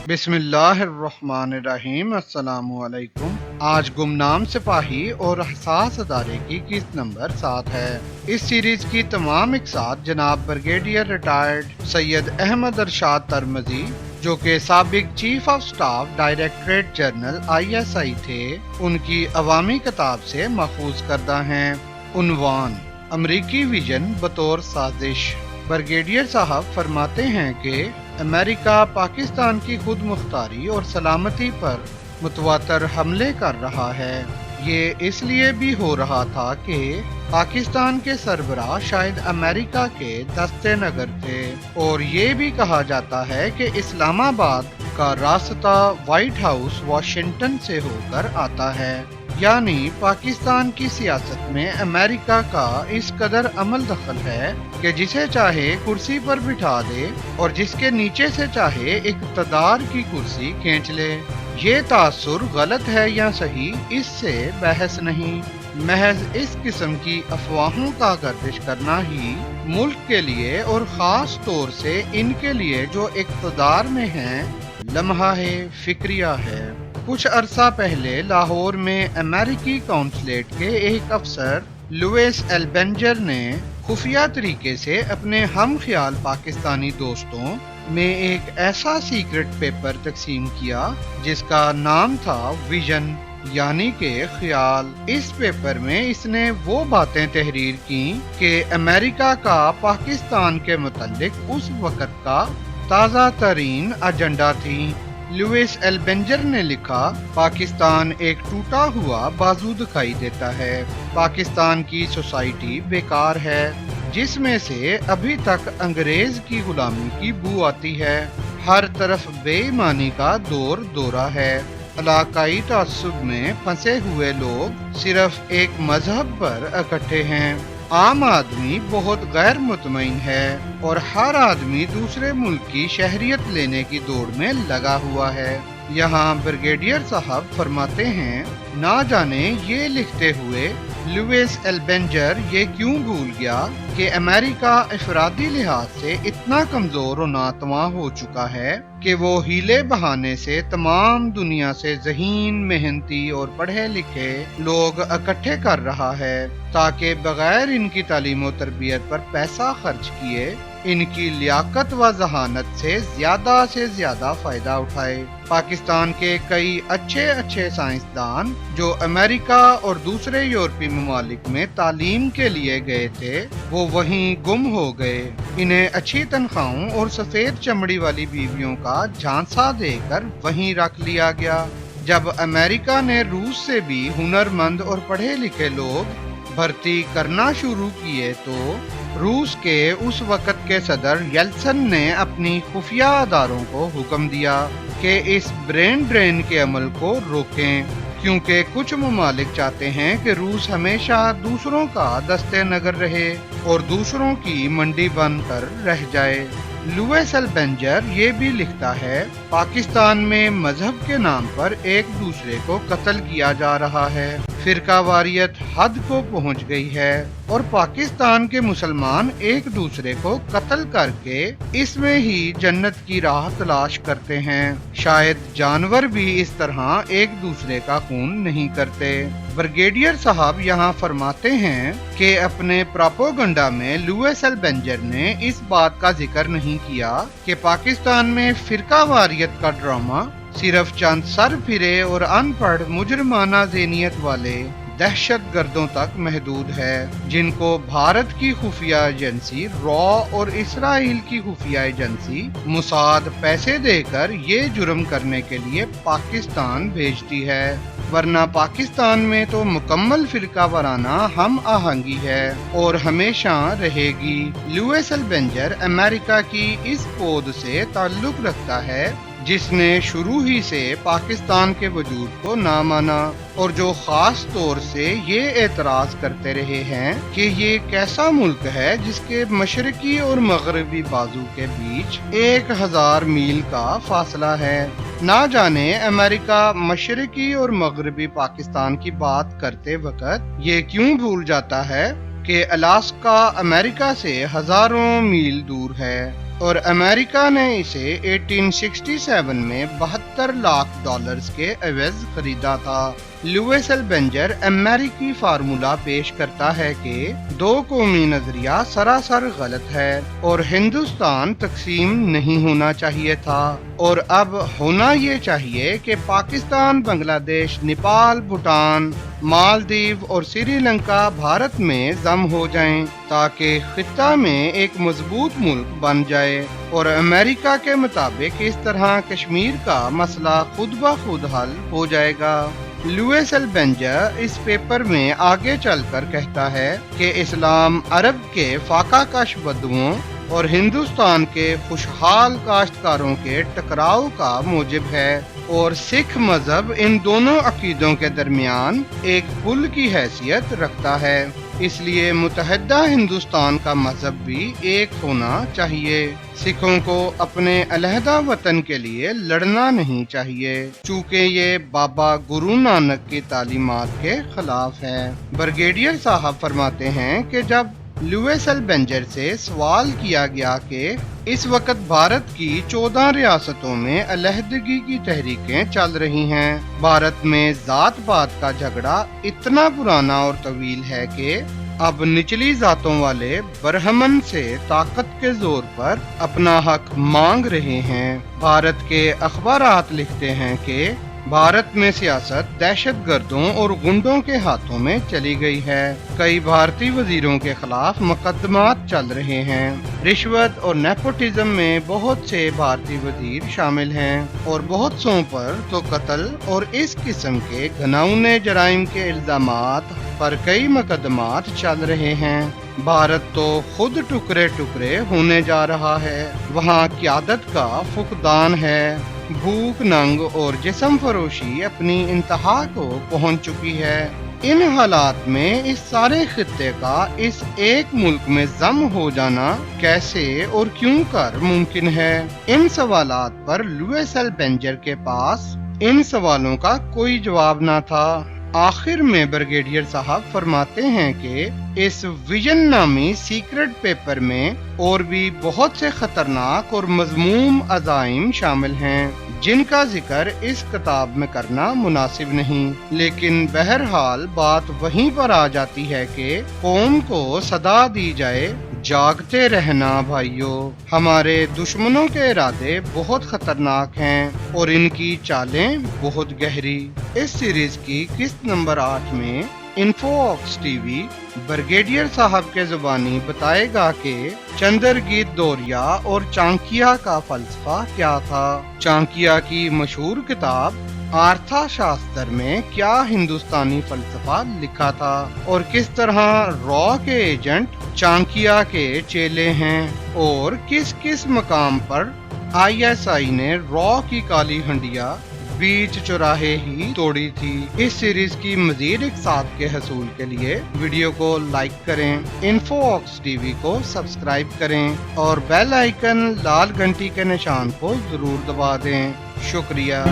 بسم اللہ الرحمن الرحیم۔ السلام علیکم۔ آج گمنام سپاہی اور حساس ادارے کی قسط نمبر 7 ہے۔ اس سیریز کی تمام اقساط جناب بریگیڈیئر ریٹائرڈ سید احمد ارشاد ترمذی، جو کہ سابق chief of staff directorate general ISI تھے، ان کی عوامی کتاب سے ماخوذ کردہ ہیں۔ عنوان: امریکی ویژن بطور سازش۔ بریگیڈیئر صاحب فرماتے ہیں کہ امریکہ پاکستان کی خود مختاری اور سلامتی پر متواتر حملے کر رہا ہے۔ یہ اس لیے بھی ہو رہا تھا کہ پاکستان کے سربراہ شاید امریکہ کے دست نگر تھے، اور یہ بھی کہا جاتا ہے کہ اسلام آباد کا راستہ وائٹ ہاؤس واشنگٹن سے ہو کر آتا ہے، یعنی پاکستان کی سیاست میں امریکہ کا اس قدر عمل دخل ہے کہ جسے چاہے کرسی پر بٹھا دے اور جس کے نیچے سے چاہے اقتدار کی کرسی کھینچ لے۔ یہ تاثر غلط ہے یا صحیح، اس سے بحث نہیں، محض اس قسم کی افواہوں کا گردش کرنا ہی ملک کے لیے اور خاص طور سے ان کے لیے جو اقتدار میں ہیں لمحہ فکریہ ہے۔ کچھ عرصہ پہلے لاہور میں امریکی قونصلیٹ کے ایک افسر لوئس البینجر نے خفیہ طریقے سے اپنے ہم خیال پاکستانی دوستوں میں ایک ایسا سیکرٹ پیپر تقسیم کیا جس کا نام تھا ویژن، یعنی کہ خیال۔ اس پیپر میں اس نے وہ باتیں تحریر کی کہ امریکہ کا پاکستان کے متعلق اس وقت کا تازہ ترین ایجنڈا تھی۔ لوئس البینجر نے لکھا، پاکستان ایک ٹوٹا ہوا بازو دکھائی دیتا ہے۔ پاکستان کی سوسائٹی بیکار ہے، جس میں سے ابھی تک انگریز کی غلامی کی بو آتی ہے۔ ہر طرف بے ایمانی کا دورہ ہے۔ علاقائی تعصب میں پھنسے ہوئے لوگ صرف ایک مذہب پر اکٹھے ہیں۔ عام آدمی بہت غیر مطمئن ہے اور ہر آدمی دوسرے ملک کی شہریت لینے کی دوڑ میں لگا ہوا ہے۔ یہاں بریگیڈیئر صاحب فرماتے ہیں، نہ جانے یہ لکھتے ہوئے لوئس البینجر یہ کیوں بھول گیا کہ امریکہ افرادی لحاظ سے اتنا کمزور و ناتواں ہو چکا ہے کہ وہ ہیلے بہانے سے تمام دنیا سے ذہین، محنتی اور پڑھے لکھے لوگ اکٹھے کر رہا ہے تاکہ بغیر ان کی تعلیم و تربیت پر پیسہ خرچ کیے ان کی لیاقت و ذہانت سے زیادہ فائدہ اٹھائے۔ پاکستان کے کئی اچھے سائنسدان جو امریکہ اور دوسرے یورپی ممالک میں تعلیم کے لیے گئے تھے، وہ وہیں گم ہو گئے۔ انہیں اچھی تنخواہوں اور سفید چمڑی والی بیویوں کا جھانسا دے کر وہیں رکھ لیا گیا۔ جب امریکہ نے روس سے بھی ہنرمند اور پڑھے لکھے لوگ بھرتی کرنا شروع کیے تو روس کے اس وقت کے صدر یلتسن نے اپنی خفیہ اداروں کو حکم دیا کہ اس برین ڈرین کے عمل کو روکیں، کیونکہ کچھ ممالک چاہتے ہیں کہ روس ہمیشہ دوسروں کا دست نگر رہے اور دوسروں کی منڈی بن کر رہ جائے۔ لوئس البینجر یہ بھی لکھتا ہے، پاکستان میں مذہب کے نام پر ایک دوسرے کو قتل کیا جا رہا ہے، فرقہ واریت حد کو پہنچ گئی ہے اور پاکستان کے مسلمان ایک دوسرے کو قتل کر کے اس میں ہی جنت کی راہ تلاش کرتے ہیں۔ شاید جانور بھی اس طرح ایک دوسرے کا خون نہیں کرتے۔ بریگیڈیئر صاحب یہاں فرماتے ہیں کہ اپنے پراپوگنڈا میں لوئس البینجر نے اس بات کا ذکر نہیں کیا کہ پاکستان میں فرقہ واریت کا ڈرامہ صرف چند سر پھرے اور ان پڑھ مجرمانہ ذہنیت والے دہشت گردوں تک محدود ہے، جن کو بھارت کی خفیہ ایجنسی را اور اسرائیل کی خفیہ ایجنسی موساد پیسے دے کر یہ جرم کرنے کے لیے پاکستان بھیجتی ہے، ورنہ پاکستان میں تو مکمل فرقہ وارانہ ہم آہنگی ہے اور ہمیشہ رہے گی۔ لوئس البینجر امریکہ کی اس پود سے تعلق رکھتا ہے جس نے شروع ہی سے پاکستان کے وجود کو نہ مانا اور جو خاص طور سے یہ اعتراض کرتے رہے ہیں کہ یہ کیسا ملک ہے جس کے مشرقی اور مغربی بازو کے بیچ 1000 میل کا فاصلہ ہے۔ نہ جانے امریکہ مشرقی اور مغربی پاکستان کی بات کرتے وقت یہ کیوں بھول جاتا ہے کہ الاسکا امریکہ سے ہزاروں میل دور ہے۔ اور امریکہ نے اسے 1867 میں $72 لاکھ کے عوض خریدا تھا۔ لوئس البینجر امریکی فارمولا پیش کرتا ہے کہ دو قومی نظریہ سراسر غلط ہے اور ہندوستان تقسیم نہیں ہونا چاہیے تھا، اور اب ہونا یہ چاہیے کہ پاکستان، بنگلہ دیش، نیپال، بھوٹان، مالدیو اور سری لنکا بھارت میں ضم ہو جائیں تاکہ خطہ میں ایک مضبوط ملک بن جائے، اور امریکہ کے مطابق اس طرح کشمیر کا مسئلہ خود بخود حل ہو جائے گا۔ لوئس البینجر اس پیپر میں آگے چل کر کہتا ہے کہ اسلام عرب کے فاقہ کش بدوؤں اور ہندوستان کے خوشحال کاشتکاروں کے ٹکراؤ کا موجب ہے، اور سکھ مذہب ان دونوں عقیدوں کے درمیان ایک پل کی حیثیت رکھتا ہے، اس لیے متحدہ ہندوستان کا مذہب بھی ایک ہونا چاہیے۔ سکھوں کو اپنے علیحدہ وطن کے لیے لڑنا نہیں چاہیے، چونکہ یہ بابا گرو نانک کی تعلیمات کے خلاف ہے۔ بریگیڈیئر صاحب فرماتے ہیں کہ جب لوئس البینجر سے سوال کیا گیا کہ اس وقت بھارت کی 14 ریاستوں میں علیحدگی کی تحریکیں چل رہی ہیں، بھارت میں ذات پات کا جھگڑا اتنا پرانا اور طویل ہے کہ اب نچلی ذاتوں والے برہمن سے طاقت کے زور پر اپنا حق مانگ رہے ہیں۔ بھارت کے اخبارات لکھتے ہیں کہ بھارت میں سیاست دہشت گردوں اور گنڈوں کے ہاتھوں میں چلی گئی ہے، کئی بھارتی وزیروں کے خلاف مقدمات چل رہے ہیں، رشوت اور نیپوٹزم میں بہت سے بھارتی وزیر شامل ہیں، اور بہت سوں پر تو قتل اور اس قسم کے گھناؤنے جرائم کے الزامات پر کئی مقدمات چل رہے ہیں۔ بھارت تو خود ٹکڑے ٹکڑے ہونے جا رہا ہے، وہاں قیادت کا فقدان ہے، بھوک، ننگ اور جسم فروشی اپنی انتہا کو پہنچ چکی ہے۔ ان حالات میں اس سارے خطے کا اس ایک ملک میں ضم ہو جانا کیسے اور کیوں کر ممکن ہے؟ ان سوالات پر لوئس البینجر کے پاس ان سوالوں کا کوئی جواب نہ تھا۔ آخر میں بریگیڈیئر صاحب فرماتے ہیں کہ اس ویژن نامی سیکرٹ پیپر میں اور بھی بہت سے خطرناک اور مذموم عزائم شامل ہیں جن کا ذکر اس کتاب میں کرنا مناسب نہیں، لیکن بہرحال بات وہیں پر آ جاتی ہے کہ قوم کو صدا دی جائے، جاگتے رہنا بھائیو، ہمارے دشمنوں کے ارادے بہت خطرناک ہیں اور ان کی چالیں بہت گہری۔ اس سیریز کی قسط نمبر 8 میں انفو آکس ٹی وی بریگیڈیئر صاحب کے زبانی بتائے گا کہ چندرگیت دوریا اور چانکیا کا فلسفہ کیا تھا، چانکیا کی مشہور کتاب آرتھا شاستر میں کیا ہندوستانی فلسفہ لکھا تھا، اور کس طرح را کے ایجنٹ چانکیا کے چیلے ہیں، اور کس کس مقام پر ISI نے را کی کالی ہنڈیا بیچ چوراہے ہی توڑی تھی۔ اس سیریز کی مزید اقساط کے حصول کے لیے ویڈیو کو لائک کریں، انفو آکس ٹی وی کو سبسکرائب کریں اور بیل آئیکن لال گھنٹی کے نشان کو ضرور دبا دیں۔ شکریہ۔